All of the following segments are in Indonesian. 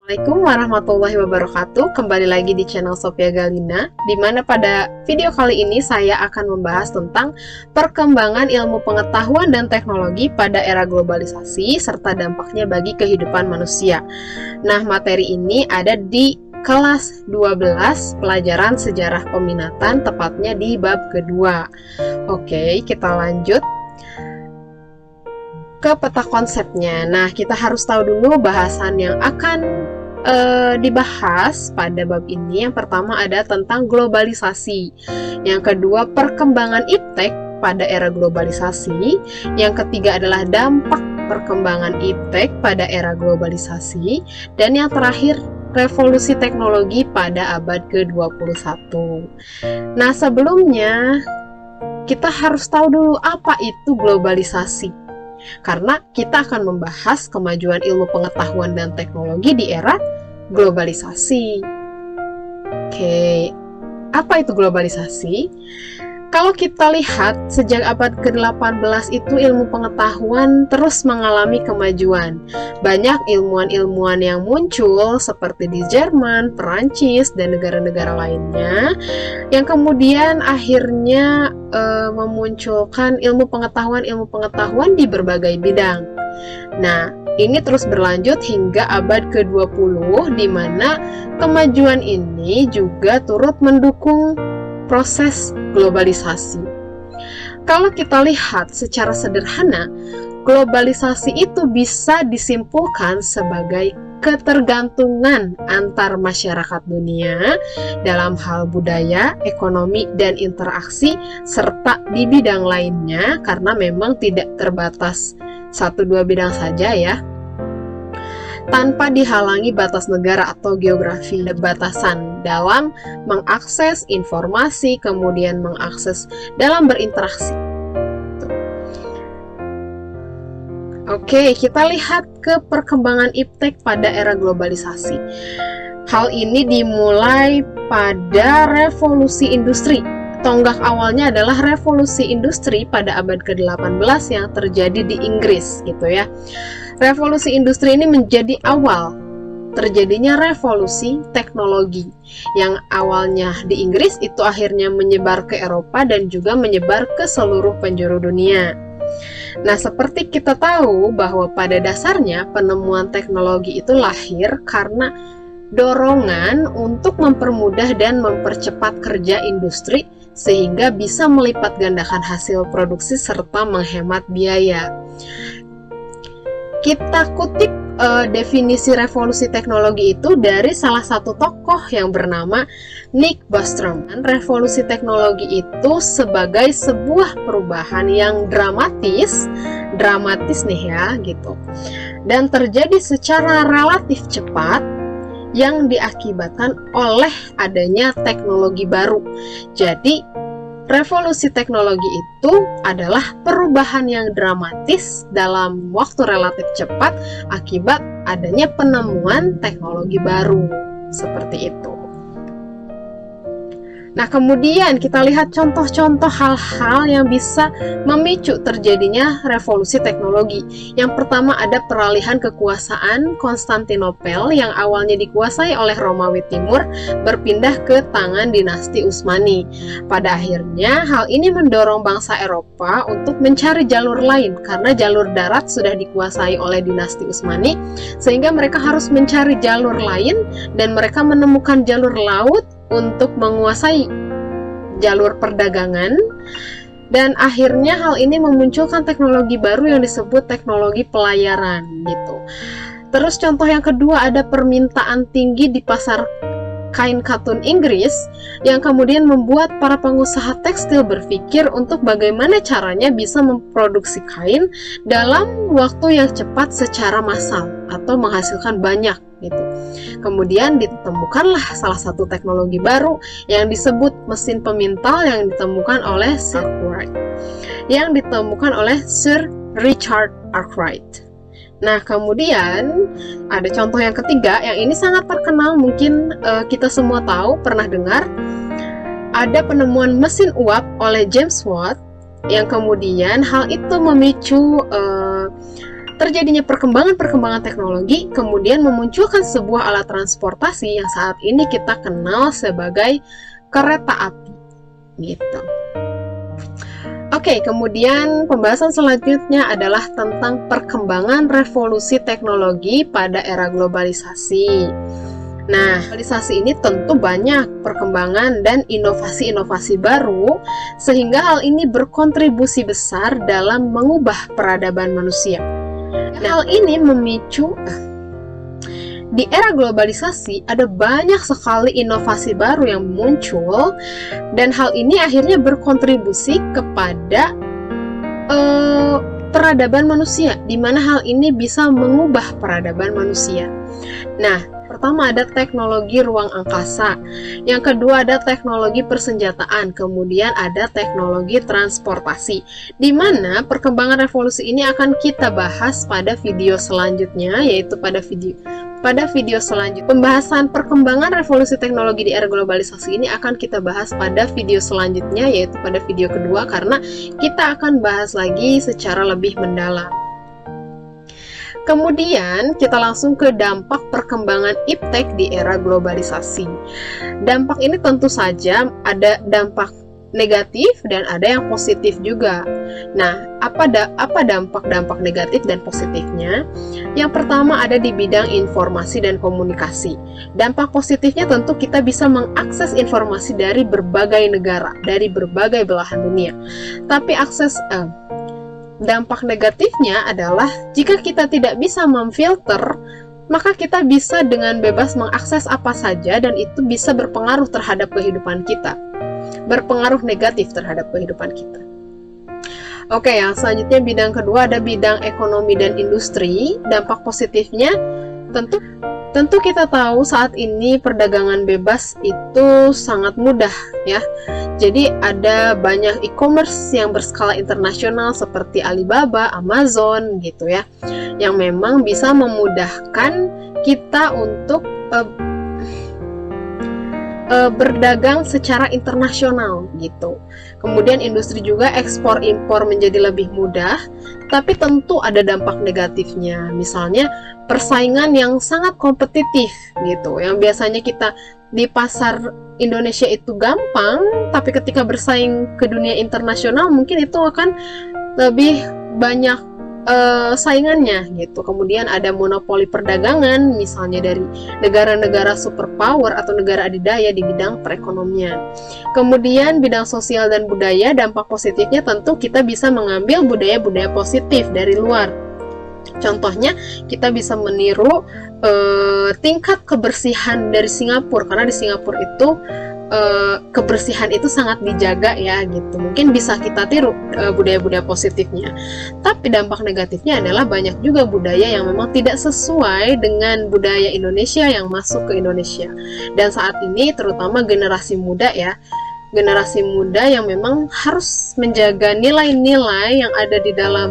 Assalamualaikum warahmatullahi wabarakatuh. Kembali lagi di channel Sophia Galina, di mana pada video kali ini saya akan membahas tentang perkembangan ilmu pengetahuan dan teknologi pada era globalisasi serta dampaknya bagi kehidupan manusia. Nah, materi ini ada di kelas 12 pelajaran sejarah peminatan, tepatnya di bab kedua. Oke, kita lanjut ke peta konsepnya. Nah, kita harus tahu dulu bahasan yang akan dibahas pada bab ini. Yang pertama ada tentang globalisasi, yang kedua perkembangan iptek pada era globalisasi, yang ketiga adalah dampak perkembangan iptek pada era globalisasi, dan yang terakhir revolusi teknologi pada abad ke-21. Nah, sebelumnya kita harus tahu dulu apa itu globalisasi, karena kita akan membahas kemajuan ilmu pengetahuan dan teknologi di era globalisasi. Oke, apa itu globalisasi? Kalau kita lihat, sejak abad ke-18 itu ilmu pengetahuan terus mengalami kemajuan. Banyak ilmuwan-ilmuwan yang muncul seperti di Jerman, Perancis, dan negara-negara lainnya, yang kemudian akhirnya memunculkan ilmu pengetahuan di berbagai bidang. Nah, ini terus berlanjut hingga abad ke-20, di mana kemajuan ini juga turut mendukung proses globalisasi. Kalau kita lihat secara sederhana, globalisasi itu bisa disimpulkan sebagai ketergantungan antar masyarakat dunia dalam hal budaya, ekonomi, dan interaksi, serta di bidang lainnya, karena memang tidak terbatas 1-2 bidang saja ya, tanpa dihalangi batas negara atau geografi, batasan dalam mengakses informasi, kemudian mengakses dalam berinteraksi. Oke, kita lihat ke perkembangan iptek pada era globalisasi. Hal ini dimulai pada revolusi industri. Tonggak awalnya adalah revolusi industri pada abad ke-18 yang terjadi di Inggris gitu ya. Revolusi industri ini menjadi awal terjadinya revolusi teknologi yang awalnya di Inggris itu akhirnya menyebar ke Eropa dan juga menyebar ke seluruh penjuru dunia. Nah, seperti kita tahu bahwa pada dasarnya penemuan teknologi itu lahir karena dorongan untuk mempermudah dan mempercepat kerja industri sehingga bisa melipat gandakan hasil produksi serta menghemat biaya. Kita kutip definisi revolusi teknologi itu dari salah satu tokoh yang bernama Nick Bostrom. Revolusi teknologi itu sebagai sebuah perubahan yang dramatis nih ya gitu, dan terjadi secara relatif cepat yang diakibatkan oleh adanya teknologi baru. Jadi revolusi teknologi itu adalah perubahan yang dramatis dalam waktu relatif cepat akibat adanya penemuan teknologi baru. Seperti itu. Nah, kemudian kita lihat contoh-contoh hal-hal yang bisa memicu terjadinya revolusi teknologi. Yang pertama ada peralihan kekuasaan Konstantinopel yang awalnya dikuasai oleh Romawi Timur berpindah ke tangan dinasti Utsmani. Pada akhirnya hal ini mendorong bangsa Eropa untuk mencari jalur lain karena jalur darat sudah dikuasai oleh dinasti Utsmani, sehingga mereka harus mencari jalur lain dan mereka menemukan jalur laut untuk menguasai jalur perdagangan, dan akhirnya hal ini memunculkan teknologi baru yang disebut teknologi pelayaran gitu. Terus contoh yang kedua ada permintaan tinggi di pasar kain katun Inggris yang kemudian membuat para pengusaha tekstil berpikir untuk bagaimana caranya bisa memproduksi kain dalam waktu yang cepat secara massal atau menghasilkan banyak gitu. Kemudian ditemukanlah salah satu teknologi baru yang disebut mesin pemintal yang ditemukan oleh Sir Richard Arkwright. Nah, kemudian ada contoh yang ketiga, yang ini sangat terkenal, mungkin kita semua tahu, pernah dengar. Ada penemuan mesin uap oleh James Watt, yang kemudian hal itu memicu terjadinya perkembangan teknologi, kemudian memunculkan sebuah alat transportasi yang saat ini kita kenal sebagai kereta api, gitu. Oke, kemudian pembahasan selanjutnya adalah tentang perkembangan revolusi teknologi pada era globalisasi. Nah, globalisasi ini tentu banyak perkembangan dan inovasi-inovasi baru, sehingga hal ini berkontribusi besar dalam mengubah peradaban manusia. Hal ini memicu di era globalisasi ada banyak sekali inovasi baru yang muncul, dan hal ini akhirnya berkontribusi kepada peradaban manusia, di mana hal ini bisa mengubah peradaban manusia. Nah, pertama ada teknologi ruang angkasa, yang kedua ada teknologi persenjataan, kemudian ada teknologi transportasi, di mana perkembangan revolusi ini akan kita bahas pada video selanjutnya, yaitu pada video selanjutnya. Pembahasan perkembangan revolusi teknologi di era globalisasi ini akan kita bahas pada video selanjutnya, yaitu pada video kedua, karena kita akan bahas lagi secara lebih mendalam. Kemudian kita langsung ke dampak perkembangan iptek di era globalisasi. Dampak ini tentu saja ada dampak negatif dan ada yang positif juga. Nah, apa dampak negatif dan positifnya? Yang pertama ada di bidang informasi dan komunikasi. Dampak positifnya tentu kita bisa mengakses informasi dari berbagai negara, dari berbagai belahan dunia. Tapi dampak negatifnya adalah jika kita tidak bisa memfilter, maka kita bisa dengan bebas mengakses apa saja dan itu bisa berpengaruh terhadap kehidupan kita. Berpengaruh negatif terhadap kehidupan kita. Oke, yang selanjutnya bidang kedua ada bidang ekonomi dan industri. Dampak positifnya tentu kita tahu saat ini perdagangan bebas itu sangat mudah ya. Jadi ada banyak e-commerce yang berskala internasional seperti Alibaba, Amazon gitu ya, yang memang bisa memudahkan kita untuk berdagang secara internasional gitu. Kemudian industri juga ekspor impor menjadi lebih mudah, tapi tentu ada dampak negatifnya. Misalnya persaingan yang sangat kompetitif gitu. Yang biasanya kita di pasar Indonesia itu gampang, tapi ketika bersaing ke dunia internasional mungkin itu akan lebih banyak saingannya gitu. Kemudian ada monopoli perdagangan misalnya dari negara-negara superpower atau negara adidaya di bidang perekonomian. Kemudian bidang sosial dan budaya, dampak positifnya tentu kita bisa mengambil budaya-budaya positif dari luar. Contohnya kita bisa meniru tingkat kebersihan dari Singapura, karena di Singapura itu kebersihan itu sangat dijaga ya gitu. Mungkin bisa kita tiru budaya-budaya positifnya. Tapi dampak negatifnya adalah banyak juga budaya yang memang tidak sesuai dengan budaya Indonesia yang masuk ke Indonesia. Dan saat ini terutama generasi muda ya, generasi muda yang memang harus menjaga nilai-nilai yang ada di dalam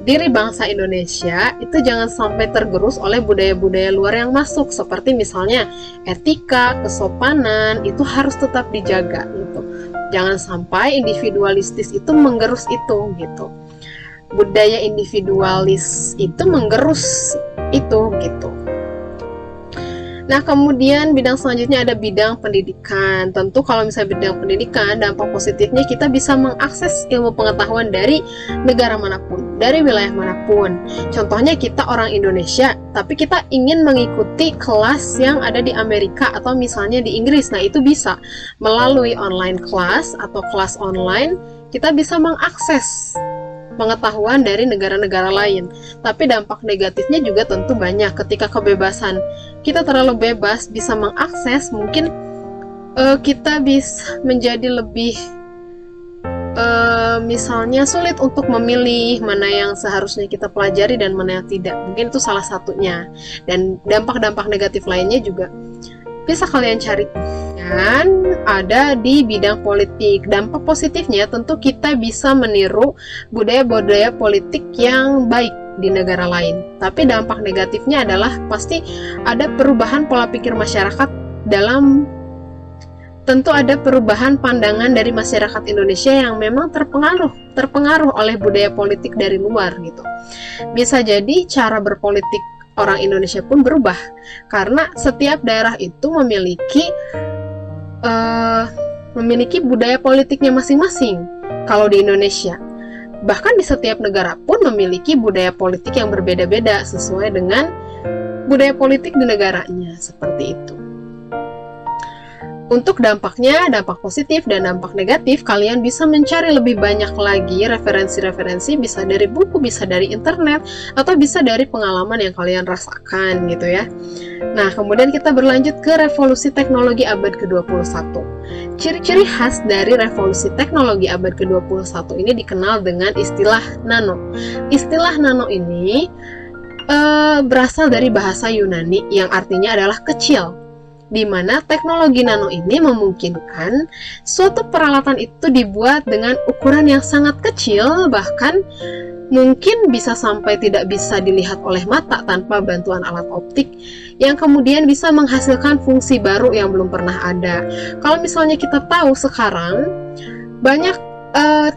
diri bangsa Indonesia itu jangan sampai tergerus oleh budaya-budaya luar yang masuk, seperti misalnya etika, kesopanan itu harus tetap dijaga gitu. Jangan sampai individualistis itu menggerus itu gitu. Budaya individualis itu menggerus itu gitu. Nah, kemudian bidang selanjutnya ada bidang pendidikan. Tentu kalau misalnya bidang pendidikan, dampak positifnya kita bisa mengakses ilmu pengetahuan dari negara manapun, dari wilayah manapun. Contohnya kita orang Indonesia, tapi kita ingin mengikuti kelas yang ada di Amerika atau misalnya di Inggris. Nah, itu bisa melalui online class atau kelas online, kita bisa mengakses pengetahuan dari negara-negara lain. Tapi dampak negatifnya juga tentu banyak. Ketika kebebasan kita terlalu bebas bisa mengakses, mungkin kita bisa menjadi lebih misalnya sulit untuk memilih mana yang seharusnya kita pelajari dan mana yang tidak. Mungkin itu salah satunya. Dan dampak-dampak negatif lainnya juga bisa kalian cari. Dan ada di bidang politik. Dampak positifnya tentu kita bisa meniru budaya-budaya politik yang baik di negara lain. Tapi dampak negatifnya adalah pasti ada perubahan pola pikir masyarakat tentu ada perubahan pandangan dari masyarakat Indonesia yang memang terpengaruh oleh budaya politik dari luar gitu. Bisa jadi cara berpolitik orang Indonesia pun berubah karena setiap daerah itu memiliki budaya politiknya masing-masing. Kalau di Indonesia, bahkan di setiap negara pun memiliki budaya politik yang berbeda-beda sesuai dengan budaya politik di negaranya, seperti itu. Untuk dampaknya, dampak positif dan dampak negatif, kalian bisa mencari lebih banyak lagi referensi-referensi, bisa dari buku, bisa dari internet, atau bisa dari pengalaman yang kalian rasakan gitu ya. Nah, kemudian kita berlanjut ke revolusi teknologi abad ke-21. Ciri-ciri khas dari revolusi teknologi abad ke-21 ini dikenal dengan istilah nano. Istilah nano ini berasal dari bahasa Yunani yang artinya adalah kecil, di mana teknologi nano ini memungkinkan suatu peralatan itu dibuat dengan ukuran yang sangat kecil, bahkan mungkin bisa sampai tidak bisa dilihat oleh mata tanpa bantuan alat optik, yang kemudian bisa menghasilkan fungsi baru yang belum pernah ada. Kalau misalnya kita tahu sekarang banyak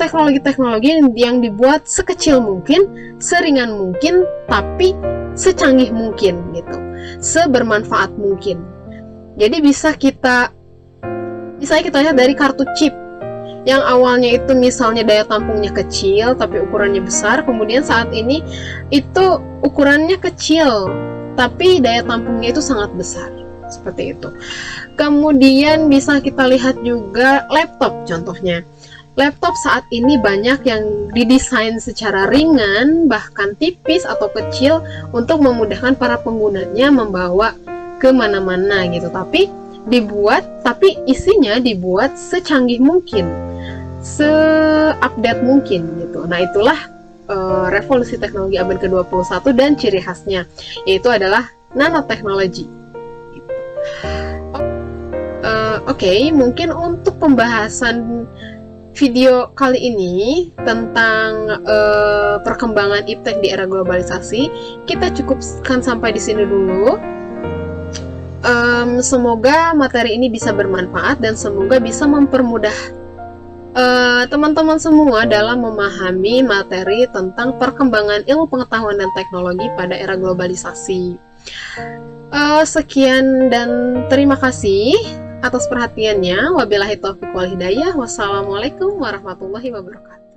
teknologi-teknologi yang dibuat sekecil mungkin, seringan mungkin, tapi secanggih mungkin gitu, sebermanfaat mungkin. Jadi bisa kita lihat dari kartu chip yang awalnya itu misalnya daya tampungnya kecil tapi ukurannya besar, kemudian saat ini itu ukurannya kecil tapi daya tampungnya itu sangat besar, seperti itu. Kemudian bisa kita lihat juga laptop contohnya. Laptop saat ini banyak yang didesain secara ringan, bahkan tipis atau kecil untuk memudahkan para penggunanya membawa kemana-mana gitu, tapi isinya dibuat secanggih mungkin, se-update mungkin gitu. Nah, itulah revolusi teknologi abad ke-21 dan ciri khasnya, yaitu adalah nanoteknologi gitu. Oke, mungkin untuk pembahasan video kali ini tentang perkembangan iptek di era globalisasi, kita cukupkan sampai di sini dulu. Semoga materi ini bisa bermanfaat dan semoga bisa mempermudah teman-teman semua dalam memahami materi tentang perkembangan ilmu pengetahuan dan teknologi pada era globalisasi. Sekian dan terima kasih atas perhatiannya. Wabillahi taufiq wal hidayah. Wassalamualaikum warahmatullahi wabarakatuh.